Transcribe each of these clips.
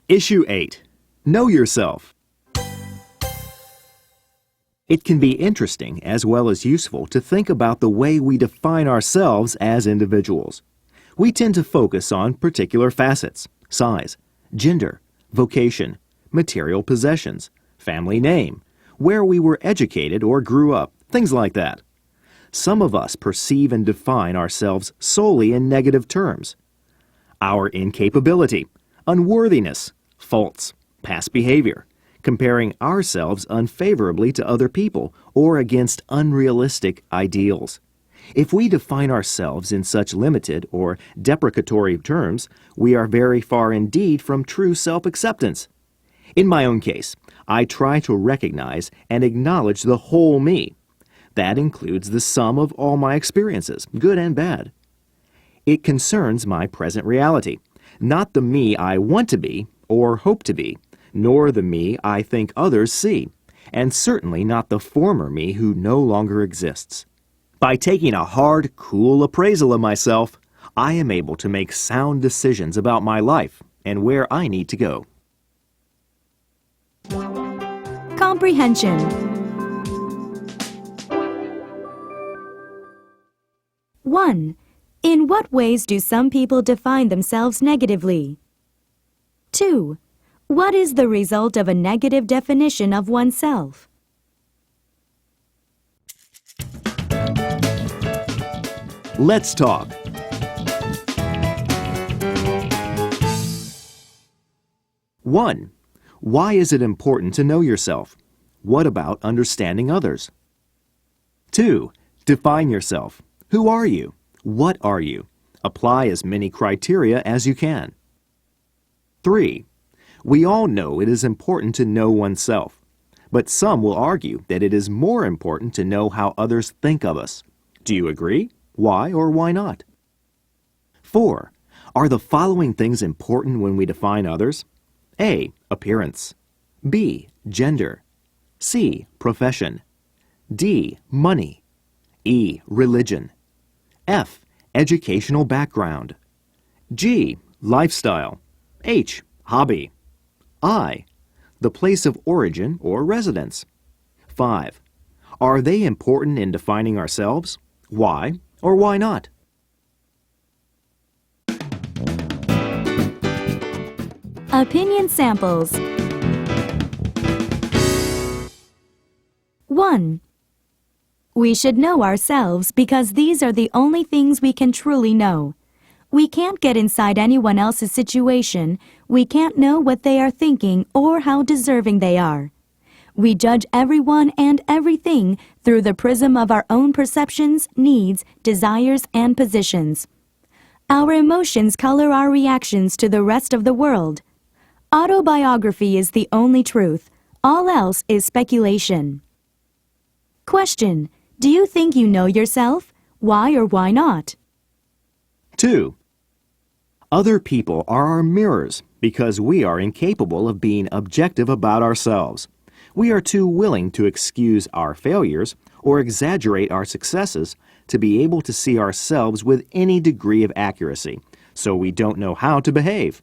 Issue 8. Know yourself. It can be interesting as well as useful to think about the way we define ourselves as individuals. We tend to focus on particular facets, size, gender, vocation, material possessions, family name, where we were educated or grew up, things like that. Some of us perceive and define ourselves solely in negative terms. Our incapability, unworthiness, faults, past behavior, comparing ourselves unfavorably to other people or against unrealistic ideals. If we define ourselves in such limited or deprecatory terms, we are very far indeed from true self-acceptance. In my own case, I try to recognize and acknowledge the whole me. That includes the sum of all my experiences, good and bad. It concerns my present reality, not the me I want to be or hope to be, nor the me I think others see, and certainly not the former me who no longer exists. By taking a hard, cool appraisal of myself, I am able to make sound decisions about my life and where I need to go. Comprehension. 1. In what ways do some people define themselves negatively? 2. What is the result of a negative definition of oneself? Let's talk. 1. Why is it important to know yourself? What about understanding others? 2. Define yourself. Who are you? What are you? Apply as many criteria as you can. 3. We all know it is important to know oneself, but some will argue that it is more important to know how others think of us. Do you agree? Why or why not? 4. Are the following things important when we define others? A. Appearance. B. Gender. C. Profession. D. Money. E. Religion. F. Educational background. G. Lifestyle. H. Hobby. I. The place of origin or residence. 5. Are they important in defining ourselves? Why or why not? Opinion samples. 1. We should know ourselves because these are the only things we can truly know. We can't get inside anyone else's situation. We can't know what they are thinking or how deserving they are. We judge everyone and everything through the prism of our own perceptions, needs, desires, and positions. Our emotions color our reactions to the rest of the world. Autobiography is the only truth. All else is speculation. Question: do you think you know yourself? Why or why not? 2. Other people are our mirrors because we are incapable of being objective about ourselves. We are too willing to excuse our failures or exaggerate our successes to be able to see ourselves with any degree of accuracy, so we don't know how to behave.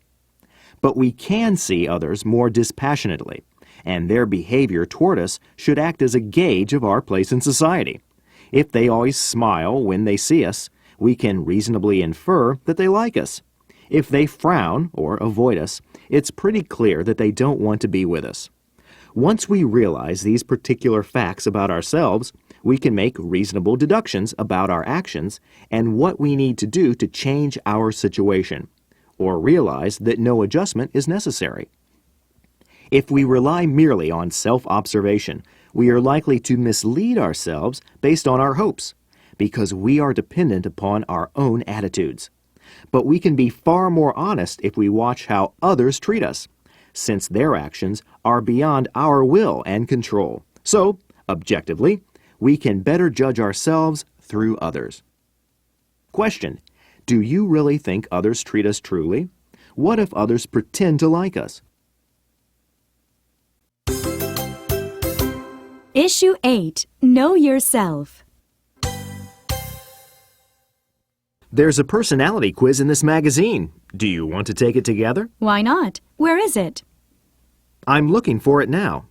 But we can see others more dispassionately, and their behavior toward us should act as a gauge of our place in society. If they always smile when they see us, we can reasonably infer that they like us. If they frown or avoid us, it's pretty clear that they don't want to be with us. Once we realize these particular facts about ourselves, we can make reasonable deductions about our actions and what we need to do to change our situation, or realize that no adjustment is necessary. If we rely merely on self-observation, we are likely to mislead ourselves based on our hopes, because we are dependent upon our own attitudes. But we can be far more honest if we watch how others treat us, since their actions are beyond our will and control. So, objectively, we can better judge ourselves through others. Question: do you really think others treat us truly? What if others pretend to like us? Issue 8. Know yourself. There's a personality quiz in this magazine. Do you want to take it together? Why not? Where is it? I'm looking for it now.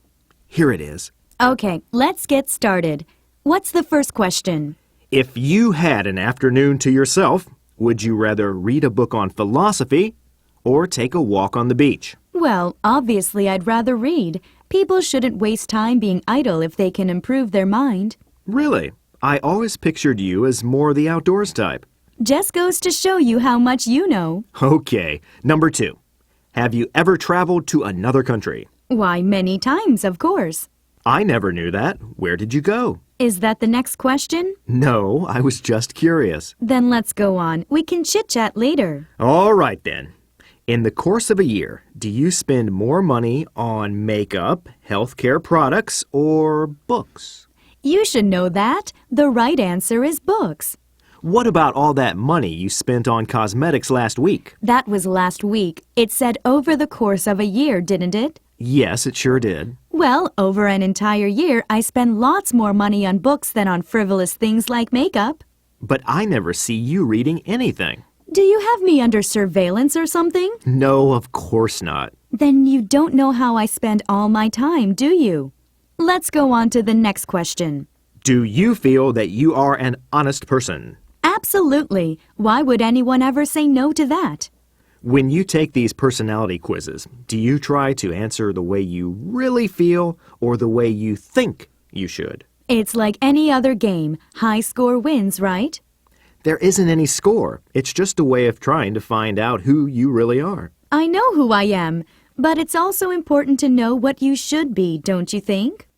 Here it is. Okay, let's get started. What's the first question? If you had an afternoon to yourself, would you rather read a book on philosophy or take a walk on the beach? Well, obviously I'd rather read. People shouldn't waste time being idle if they can improve their mind. Really? I always pictured you as more the outdoors type. Just goes to show you how much you know. Okay, number 2. Have you ever traveled to another country? Why, many times, of course. I never knew that. Where did you go? Is that the next question? No, I was just curious. Then let's go on. We can chit-chat later. All right then. In the course of a year, do you spend more money on makeup, healthcare products, or books? You should know that. The right answer is books. What about all that money you spent on cosmetics last week? That was last week. It said over the course of a year, didn't it? Yes, it sure did. Well, over an entire year, I spend lots more money on books than on frivolous things like makeup. But I never see you reading anything. Do you have me under surveillance or something? No, of course not. Then you don't know how I spend all my time, do you? Let's go on to the next question. Do you feel that you are an honest person? Absolutely. Why would anyone ever say no to that? When you take these personality quizzes, do you try to answer the way you really feel or the way you think you should? It's like any other game. High score wins, right? There isn't any score. It's just a way of trying to find out who you really are. I know who I am, but it's also important to know what you should be, don't you think?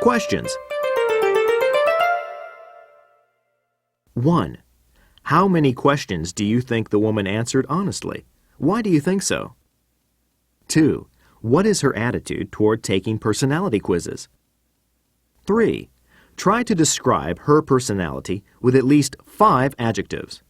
Questions. 1. How many questions do you think the woman answered honestly? Why do you think so? 2. What is her attitude toward taking personality quizzes? 3. Try to describe her personality with at least 5 adjectives.